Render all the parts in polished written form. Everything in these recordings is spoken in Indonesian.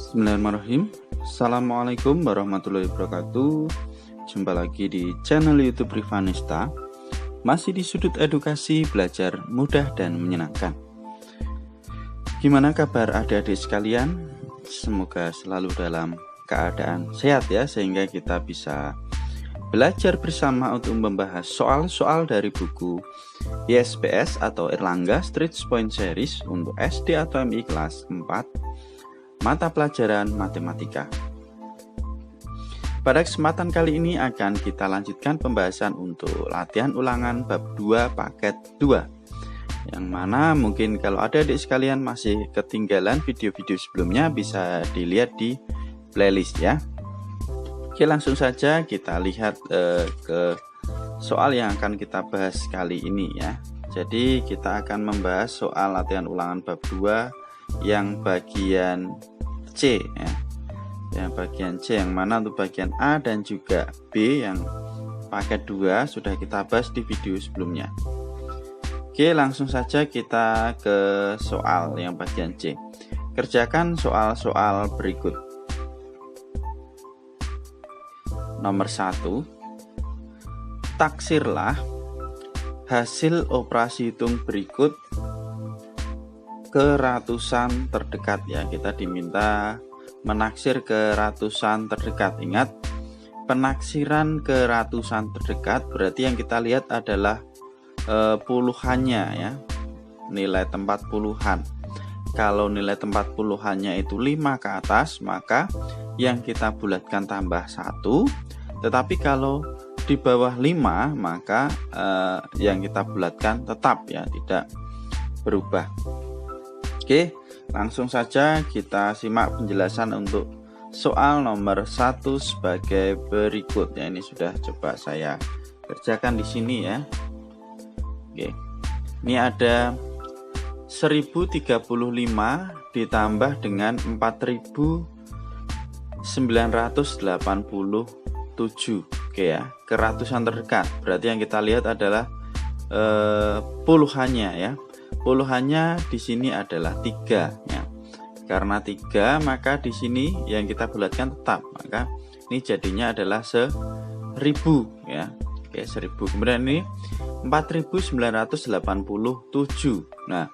Bismillahirrahmanirrahim. Assalamualaikum warahmatullahi wabarakatuh. Jumpa lagi di channel YouTube Rivanista. Masih di sudut edukasi, belajar mudah dan menyenangkan. Gimana kabar adik-adik sekalian? Semoga selalu dalam keadaan sehat ya, sehingga kita bisa belajar bersama untuk membahas soal-soal dari buku YSPS atau Erlangga Street Point Series untuk SD atau MI kelas 4 mata pelajaran matematika. Pada kesempatan kali ini akan kita lanjutkan pembahasan untuk latihan ulangan bab 2 paket 2, yang mana mungkin kalau ada adik sekalian masih ketinggalan video-video sebelumnya bisa dilihat di playlist ya. Oke, langsung saja kita lihat ke soal yang akan kita bahas kali ini ya. Jadi kita akan membahas soal latihan ulangan bab 2 yang bagian C ya. Yang bagian C, yang mana untuk bagian A dan juga B yang paket 2 sudah kita bahas di video sebelumnya. Oke, langsung saja kita ke soal yang bagian C. Kerjakan soal-soal berikut. Nomor 1, taksirlah hasil operasi hitung berikut ke ratusan terdekat ya. Kita diminta menaksir ke ratusan terdekat. Ingat, penaksiran ke ratusan terdekat berarti yang kita lihat adalah puluhannya ya, nilai tempat puluhan. Kalau nilai tempat puluhannya itu 5 ke atas, maka yang kita bulatkan tambah 1. Tetapi kalau di bawah 5, maka yang kita bulatkan tetap ya, tidak berubah. Oke, langsung saja kita simak penjelasan untuk soal nomor 1 sebagai berikut ya. Ini sudah coba saya kerjakan di sini ya. Oke. Ini ada 1035 ditambah dengan 4987. Oke ya, ke ratusan terdekat. Berarti yang kita lihat adalah puluhannya ya. Puluhannya di sini adalah 3 ya. Karena 3 maka di sini yang kita bulatkan tetap. Maka ini jadinya adalah 1000 ya. Oke, 1000. Kemudian ini 4987. Nah,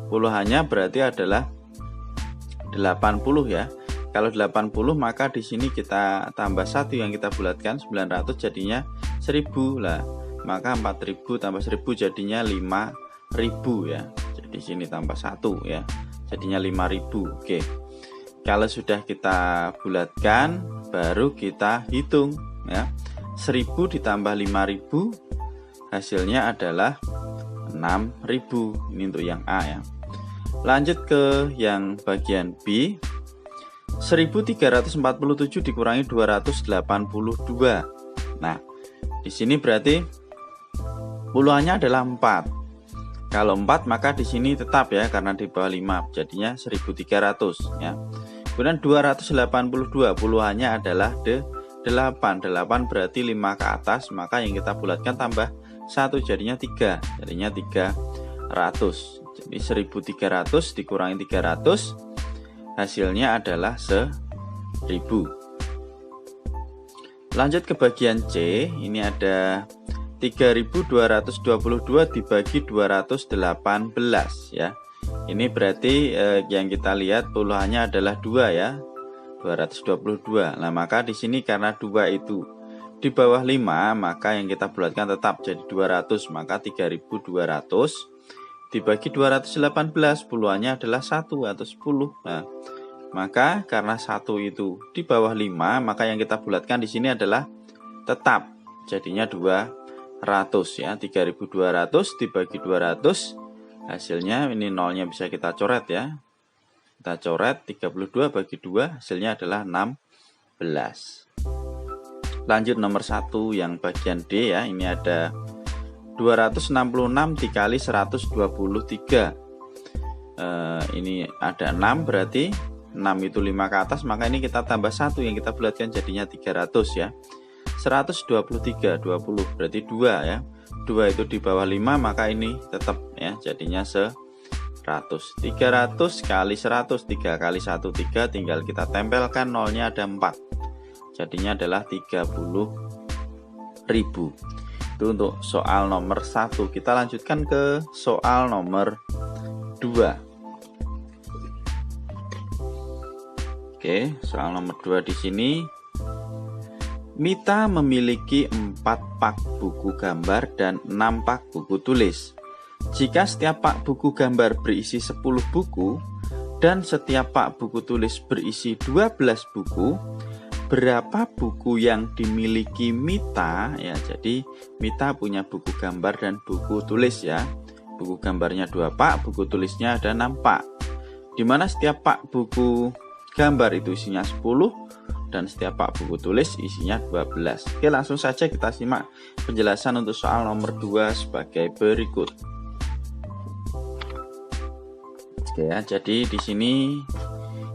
puluhannya berarti adalah 80 ya. Kalau 80 maka di sini kita tambah 1 yang kita bulatkan 900 jadinya 1000 lah. Maka 4000 tambah 1000 jadinya 5000 ya. Jadi sini tambah 1 ya. Jadinya 5000. Oke. Kalau sudah kita bulatkan baru kita hitung ya. 1000 ditambah 5000 hasilnya adalah 6000. Ini untuk yang A ya. Lanjut ke yang bagian B. 1347 dikurangi 282. Nah, di sini berarti puluhannya adalah 4. Kalau 4 maka di sini tetap ya, karena di bawah 5 jadinya 1300 ya. Kemudian 282 puluhannya adalah 8 berarti 5 ke atas, maka yang kita bulatkan tambah 1 jadinya 3, jadinya 300. Jadi 1300 dikurangi 300 hasilnya adalah 1000. Lanjut ke bagian C. Ini ada 3222 dibagi 218 ya. Ini berarti yang kita lihat puluhannya adalah 2 ya. 222. Nah, maka di sini karena 2 itu di bawah 5, maka yang kita bulatkan tetap jadi 200, maka 3200 dibagi 218 puluhannya adalah 1 atau 10. Nah, maka karena 1 itu di bawah 5, maka yang kita bulatkan di sini adalah tetap. Jadinya 200 ya. 3200 dibagi 200 hasilnya ini nolnya bisa kita coret ya. Kita coret 32 bagi 2 hasilnya adalah 16. Lanjut nomor 1 yang bagian D ya. Ini ada 266 dikali 123. Ini ada 6 berarti 6 itu 5 ke atas, maka ini kita tambah 1 yang kita bulatkan jadinya 300 ya. 123 20 berarti 2 ya. 2 itu di bawah 5, maka ini tetap ya, jadinya 100. 300 kali 100, 3 kali 1 3, tinggal kita tempelkan nolnya ada 4. Jadinya adalah 30.000. Itu untuk soal nomor 1. Kita lanjutkan ke soal nomor 2. Oke, soal nomor 2 di sini. Mita memiliki 4 pak buku gambar dan 6 pak buku tulis. Jika setiap pak buku gambar berisi 10 buku dan setiap pak buku tulis berisi 12 buku, berapa buku yang dimiliki Mita? Ya, jadi Mita punya buku gambar dan buku tulis ya. Buku gambarnya 2 pak, buku tulisnya ada 6 pak. Dimana setiap pak buku gambar itu isinya 10 dan setiap pak buku tulis isinya 12. Oke, langsung saja kita simak penjelasan untuk soal nomor 2 sebagai berikut. Oke ya, jadi di sini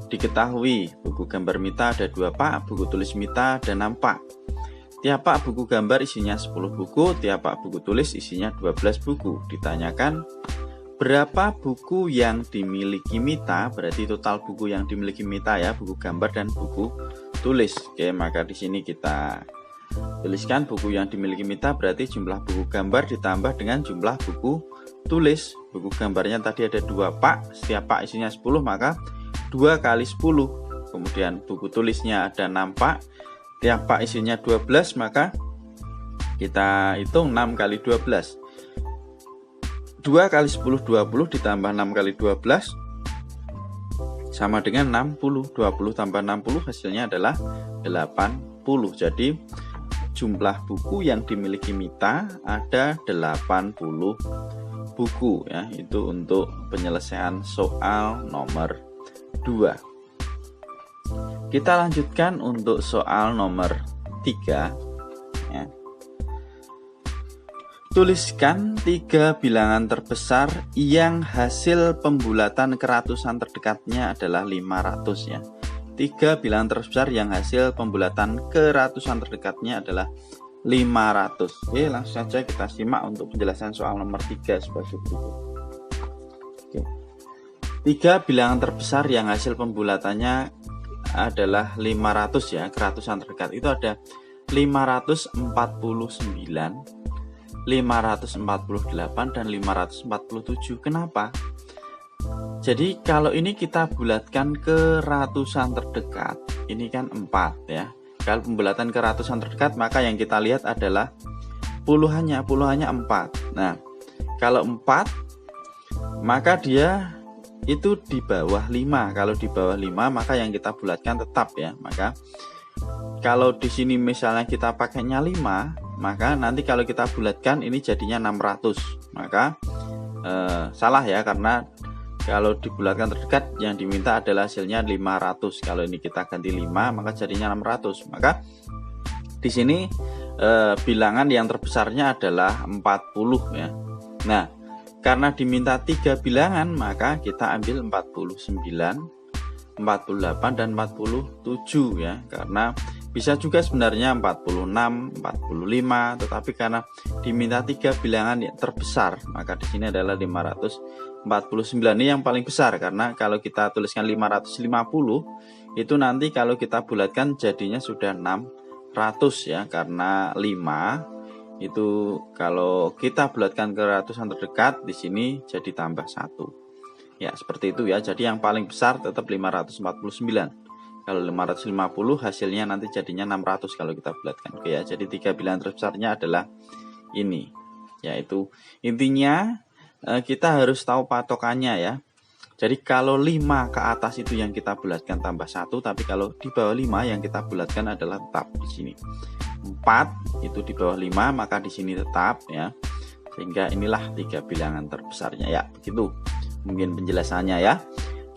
diketahui buku gambar Mita ada 2 pak, buku tulis Mita ada 6 pak. Tiap pak buku gambar isinya 10 buku, tiap pak buku tulis isinya 12 buku. Ditanyakan berapa buku yang dimiliki Mita, berarti total buku yang dimiliki Mita ya, buku gambar dan buku tulis. Oke, maka di sini kita tuliskan buku yang dimiliki Mita berarti jumlah buku gambar ditambah dengan jumlah buku tulis. Buku gambarnya tadi ada 2 pak, setiap pak isinya 10, maka 2 kali 10. Kemudian buku tulisnya ada 6 pak, tiap pak isinya 12, maka kita hitung 6 kali 12. 2 kali 10 20 ditambah 6 kali 12 sama dengan 60. 20 tambah 60 hasilnya adalah 80. Jadi jumlah buku yang dimiliki Mita ada 80 buku ya. Itu untuk penyelesaian soal nomor 2. Kita lanjutkan untuk soal nomor 3 ya. Tuliskan 3 bilangan terbesar yang hasil pembulatan keratusan terdekatnya adalah 500 ya. 3 bilangan terbesar yang hasil pembulatan keratusan terdekatnya adalah 500. Oke, langsung saja kita simak untuk penjelasan soal nomor 3 sebagai berikut. Oke. 3 bilangan terbesar yang hasil pembulatannya adalah 500 ya, keratusan terdekat. Itu ada 549, 548 dan 547. Kenapa? Jadi kalau ini kita bulatkan ke ratusan terdekat, ini kan 4 ya. Kalau pembulatan ke ratusan terdekat, maka yang kita lihat adalah puluhannya 4. Nah, kalau 4 maka dia itu di bawah 5. Kalau di bawah 5 maka yang kita bulatkan tetap ya. Maka kalau di sini misalnya kita pakainya 5, maka nanti kalau kita bulatkan ini jadinya 600. Maka salah ya, karena kalau dibulatkan terdekat yang diminta adalah hasilnya 500. Kalau ini kita ganti 5 maka jadinya 600. Maka di sini bilangan yang terbesarnya adalah 40 ya. Nah, karena diminta 3 bilangan maka kita ambil 49, 48 dan 47 ya. Karena bisa juga sebenarnya 46, 45, tetapi karena diminta 3 bilangan yang terbesar, maka di sini adalah 549. Ini yang paling besar, karena kalau kita tuliskan 550, itu nanti kalau kita bulatkan jadinya sudah 600 ya, karena 5 itu kalau kita bulatkan ke ratusan terdekat di sini jadi tambah 1. Ya, seperti itu ya. Jadi yang paling besar tetap 549. Kalau 550 hasilnya nanti jadinya 600 kalau kita bulatkan. Oke ya, jadi 3 bilangan terbesarnya adalah ini. Yaitu intinya kita harus tahu patokannya ya. Jadi kalau 5 ke atas itu yang kita bulatkan tambah 1, tapi kalau di bawah 5 yang kita bulatkan adalah tetap di sini. 4 itu di bawah 5 maka di sini tetap ya. Sehingga inilah 3 bilangan terbesarnya ya. Begitu mungkin penjelasannya ya.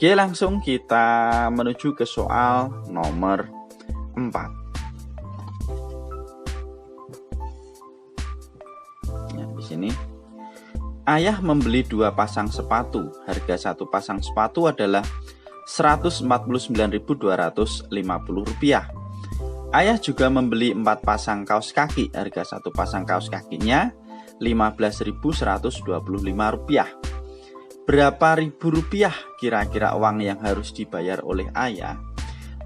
Oke, langsung kita menuju ke soal nomor 4. Ya, di sini ayah membeli 2 pasang sepatu. Harga 1 pasang sepatu adalah Rp149.250. Ayah juga membeli 4 pasang kaos kaki. Harga 1 pasang kaos kakinya Rp15.125. berapa ribu rupiah kira-kira uang yang harus dibayar oleh ayah.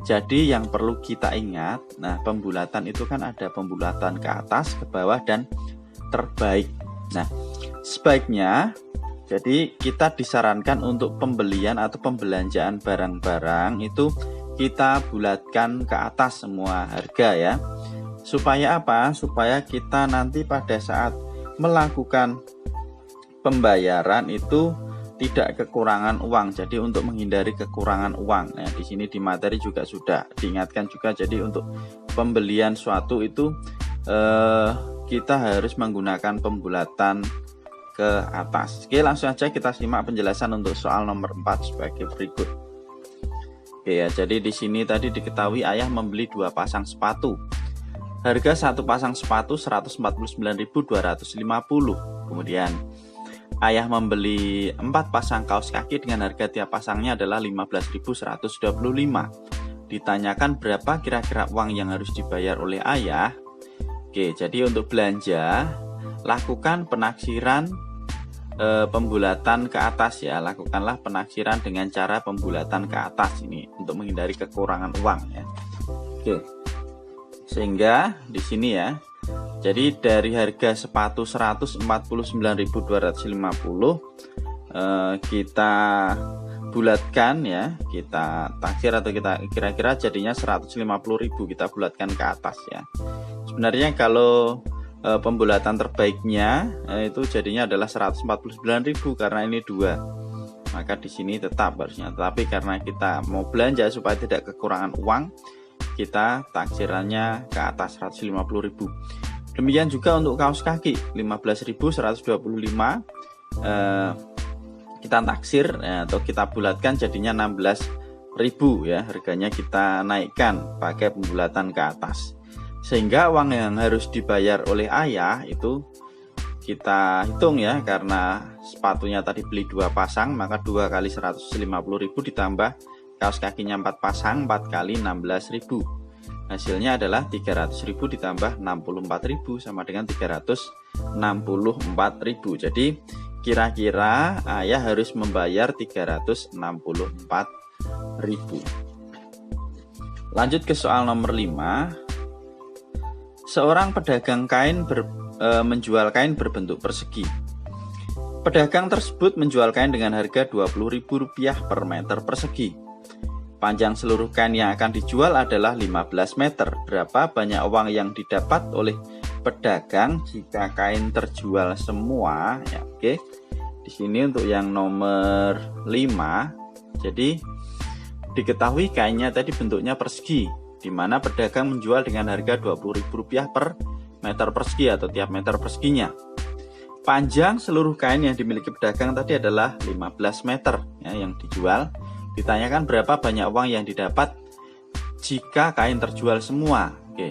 Jadi yang perlu kita ingat, nah pembulatan itu kan ada pembulatan ke atas, ke bawah, dan terbaik. Nah sebaiknya jadi kita disarankan untuk pembelian atau pembelanjaan barang-barang itu kita bulatkan ke atas semua harga ya. Supaya apa? Supaya kita nanti pada saat melakukan pembayaran itu tidak kekurangan uang. Jadi untuk menghindari kekurangan uang. Nah, di sini di materi juga sudah diingatkan juga. Jadi untuk pembelian suatu itu kita harus menggunakan pembulatan ke atas. Oke, langsung aja kita simak penjelasan untuk soal nomor 4 sebagai berikut. Oke ya, jadi di sini tadi diketahui ayah membeli 2 pasang sepatu. Harga satu pasang sepatu 149.250. Kemudian ayah membeli 4 pasang kaos kaki dengan harga tiap pasangnya adalah 15.125. Ditanyakan berapa kira-kira uang yang harus dibayar oleh ayah. Oke, jadi untuk belanja lakukan penaksiran pembulatan ke atas ya. Lakukanlah penaksiran dengan cara pembulatan ke atas ini untuk menghindari kekurangan uang ya. Oke. Sehingga di sini ya. Jadi dari harga sepatu 149.250 kita bulatkan ya, kita taksir atau kita kira-kira jadinya 150.000 kita bulatkan ke atas ya. Sebenarnya kalau pembulatan terbaiknya itu jadinya adalah 149.000 karena ini 2. Maka di sini tetap harusnya. Tapi karena kita mau belanja supaya tidak kekurangan uang, kita taksirannya ke atas 150.000. Demikian juga untuk kaos kaki 15.125 kita taksir atau kita bulatkan jadinya 16.000 ya. Harganya kita naikkan pakai pembulatan ke atas. Sehingga uang yang harus dibayar oleh ayah itu kita hitung ya, karena sepatunya tadi beli 2 pasang, maka 2 kali 150.000 ditambah kaos kakinya 4 pasang, 4 kali 16.000. Hasilnya adalah 300.000 ditambah 64.000 sama dengan 364.000. Jadi kira-kira ayah harus membayar 364.000. Lanjut ke soal nomor 5. Seorang pedagang kain menjual kain berbentuk persegi. Pedagang tersebut menjual kain dengan harga Rp20.000 per meter persegi. Panjang seluruh kain yang akan dijual adalah 15 meter. Berapa banyak uang yang didapat oleh pedagang jika kain terjual semua? Ya, oke. Di sini untuk yang nomor 5. Jadi diketahui kainnya tadi bentuknya persegi, di mana pedagang menjual dengan harga Rp20.000 per meter persegi atau tiap meter perseginya. Panjang seluruh kain yang dimiliki pedagang tadi adalah 15 meter ya, yang dijual. Ditanyakan berapa banyak uang yang didapat jika kain terjual semua. Oke.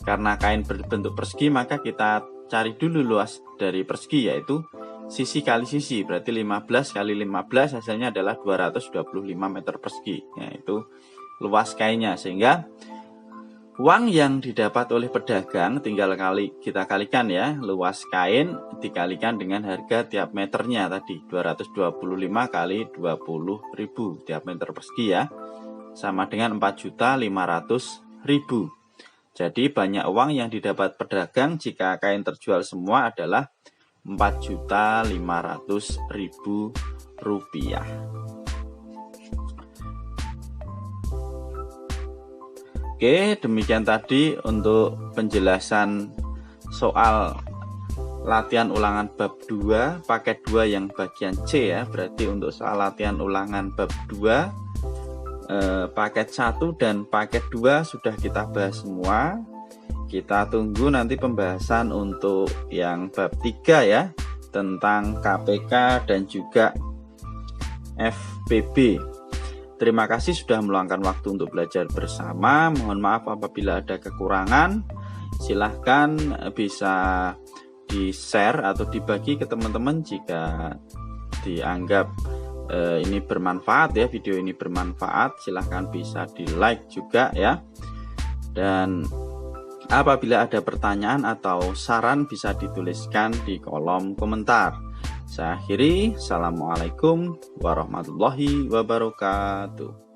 Karena kain berbentuk persegi, maka kita cari dulu luas dari persegi, yaitu sisi kali sisi. Berarti 15 kali 15 hasilnya adalah 225 meter persegi. Yaitu luas kainnya, sehingga uang yang didapat oleh pedagang tinggal kita kalikan ya, luas kain dikalikan dengan harga tiap meternya tadi 225 kali 20.000 tiap meter persegi ya, sama dengan 4.500.000. Jadi banyak uang yang didapat pedagang jika kain terjual semua adalah Rp4.500.000. Oke, demikian tadi untuk penjelasan soal latihan ulangan bab 2 paket 2 yang bagian C ya. Berarti untuk soal latihan ulangan bab 2 paket 1 dan paket 2 sudah kita bahas semua. Kita tunggu nanti pembahasan untuk yang bab 3 ya, tentang KPK dan juga FPB. Terima kasih sudah meluangkan waktu untuk belajar bersama. Mohon maaf apabila ada kekurangan. Silahkan bisa di-share atau dibagi ke teman-teman jika dianggap ini bermanfaat ya, video ini bermanfaat. Silahkan bisa di-like juga ya. Dan apabila ada pertanyaan atau saran bisa dituliskan di kolom komentar. Saya akhiri. Assalamualaikum warahmatullahi wabarakatuh.